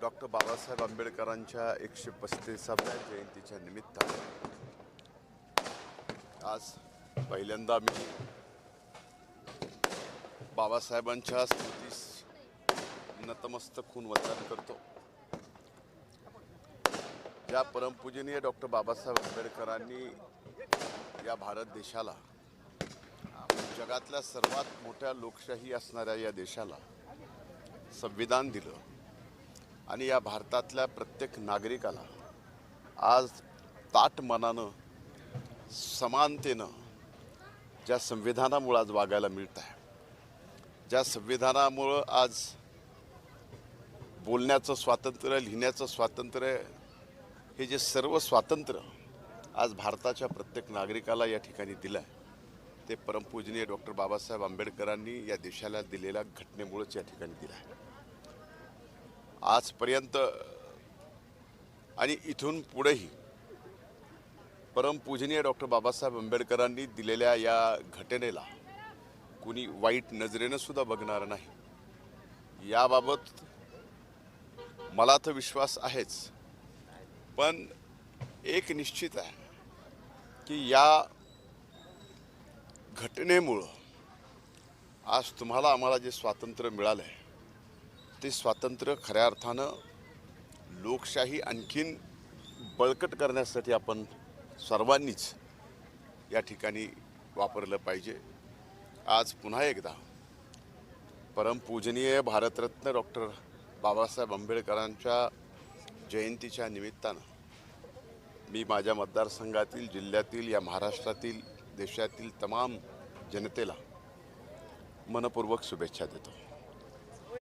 Doctor Babasaheb आंबेडकरांच्या 135व्या जयंतीच्या निमित्तानं आज पहिल्यांदा मी बाबासाहेबांच्या स्मृतीस नतमस्तक होऊन वंदन करतो। ज्या परमपूजनीय डॉक्टर बाबासाहेब आंबेडकरांनी या भारत देशाला, जगातल्या सर्वात मोठ्या लोकशाही असणाऱ्या या देशाला संविधान दिलं आणि या भारतातल्या प्रत्येक नागरिकाला आज ताठ मनानं समानतेनं ज्या संविधानामुळे आज वागायला मिळत आहे, ज्या संविधानामुळे आज बोलण्याचं स्वातंत्र्य, लिहिण्याचं स्वातंत्र्य, हे जे सर्व स्वातंत्र्य आज भारताच्या प्रत्येक नागरिकाला या ठिकाणी दिलं आहे, ते परमपूजनीय डॉक्टर बाबासाहेब आंबेडकरांनी या देशाला दिलेल्या घटनेमुळेच या ठिकाणी दिलं आहे। आजपर्यंत आणि इथून पुढेही परमपूजनीय डॉक्टर बाबासाहेब आंबेडकरांनी दिलेल्या या घटनेला कुणी वाईट नजरेनं सुद्धा बघणार नाही। याबाबत मला तर विश्वास आहेच, पण एक निश्चित आहे की या घटनेमुळं आज तुम्हाला आम्हाला जे स्वातंत्र्य मिळालं आहे, ते स्वातंत्र्य खऱ्या अर्थानं लोकशाही आणखीन बळकट करण्यासाठी आपण सर्वांनीच या ठिकाणी वापरलं पाहिजे। आज पुन्हा एकदा परमपूजनीय भारतरत्न डॉक्टर बाबासाहेब आंबेडकरांच्या जयंतीच्या निमित्तानं मी माझ्या मतदारसंघातील, जिल्ह्यातील, या महाराष्ट्रातील, देशातील तमाम जनतेला मनपूर्वक शुभेच्छा देतो।